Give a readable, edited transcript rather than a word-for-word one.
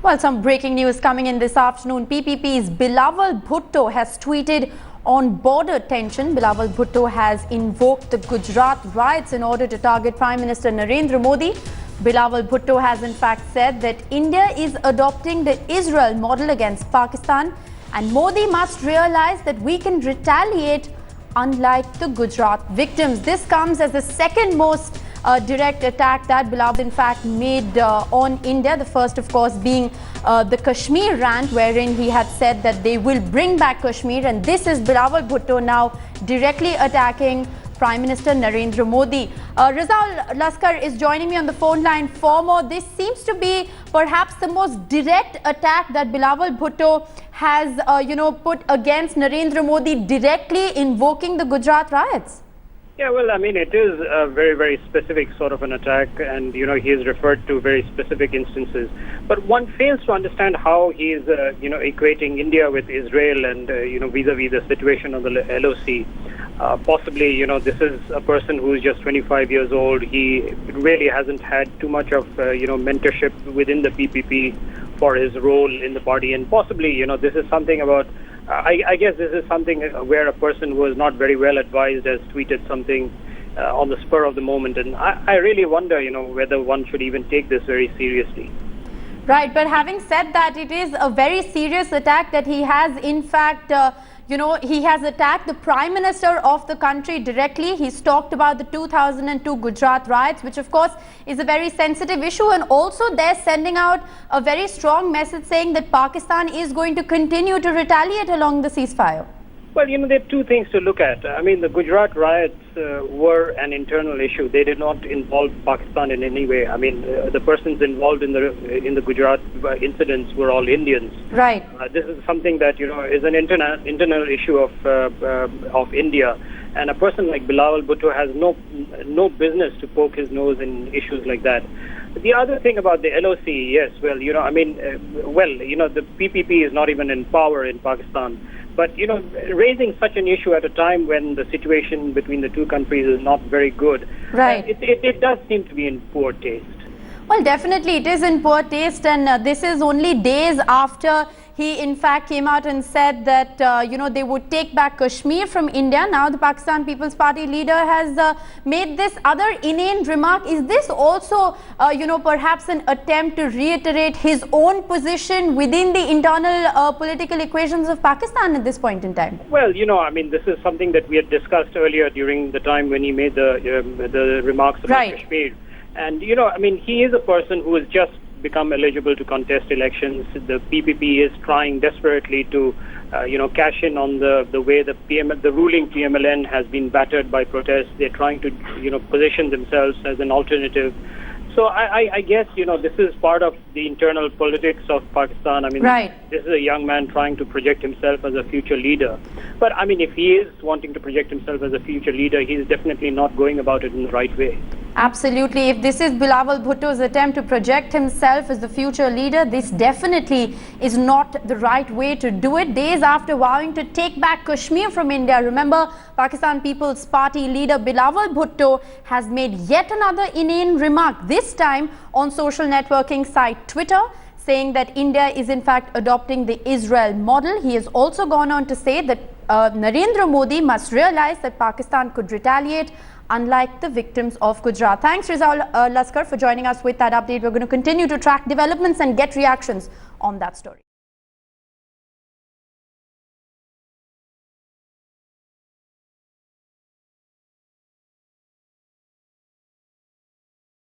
Well, some breaking news coming in this afternoon. PPP's Bilawal Bhutto has tweeted on border tension. Bilawal Bhutto has invoked the Gujarat riots in order to target Prime Minister Narendra Modi. Bilawal Bhutto has in fact said that India is adopting the Israel model against Pakistan and Modi must realize that we can retaliate unlike the Gujarat victims. This comes as the second most direct attack that Bilawal in fact made on India. The first of course being the Kashmir rant, wherein he had said that they will bring back Kashmir, and this is Bilawal Bhutto now directly attacking Prime Minister Narendra Modi. Rizal Laskar is joining me on the phone line for more. This seems to be perhaps the most direct attack that Bilawal Bhutto has put against Narendra Modi, directly invoking the Gujarat riots. Yeah, well, I mean, it is a very, very specific sort of an attack, and, he has referred to very specific instances. But one fails to understand how he is, equating India with Israel and, vis-a-vis the situation of the LOC. Possibly, this is a person who is just 25 years old. He really hasn't had too much of, mentorship within the PPP for his role in the party. And possibly, this is something about I guess this is something where a person who is not very well advised has tweeted something on the spur of the moment. And I really wonder, whether one should even take this very seriously. Right. But having said that, it is a very serious attack that he has, in fact, he has attacked the Prime Minister of the country directly. He's talked about the 2002 Gujarat riots, which of course is a very sensitive issue. And also they're sending out a very strong message saying that Pakistan is going to continue to retaliate along the ceasefire. Well, there are two things to look at. I mean, the Gujarat riots were an internal issue. They did not involve Pakistan in any way. I mean, the persons involved in the Gujarat incidents were all Indians. Right. This is something that is an internal issue of India, and a person like Bilawal Bhutto has no business to poke his nose in issues like that. The other thing about the LOC, yes, well, the PPP is not even in power in Pakistan. But, raising such an issue at a time when the situation between the two countries is not very good, right. It does seem to be in poor taste. Well, definitely it is in poor taste, and this is only days after he in fact came out and said that, they would take back Kashmir from India. Now the Pakistan People's Party leader has made this other inane remark. Is this also, perhaps an attempt to reiterate his own position within the internal political equations of Pakistan at this point in time? Well, this is something that we had discussed earlier during the time when he made the remarks about right. Kashmir. And, he is a person who has just become eligible to contest elections. The PPP is trying desperately to, cash in on the way the ruling PMLN has been battered by protests. They're trying to, position themselves as an alternative. So I guess, this is part of the internal politics of Pakistan. I mean, right. This is a young man trying to project himself as a future leader. But, if he is wanting to project himself as a future leader, he's definitely not going about it in the right way. Absolutely. If this is Bilawal Bhutto's attempt to project himself as the future leader, this definitely is not the right way to do it. Days after vowing to take back Kashmir from India, remember, Pakistan People's Party leader Bilawal Bhutto has made yet another inane remark, this time on social networking site Twitter, saying that India is in fact adopting the Israel model. He has also gone on to say that Narendra Modi must realize that Pakistan could retaliate unlike the victims of Gujarat. Thanks, Rizal Laskar, for joining us with that update. We're going to continue to track developments and get reactions on that story.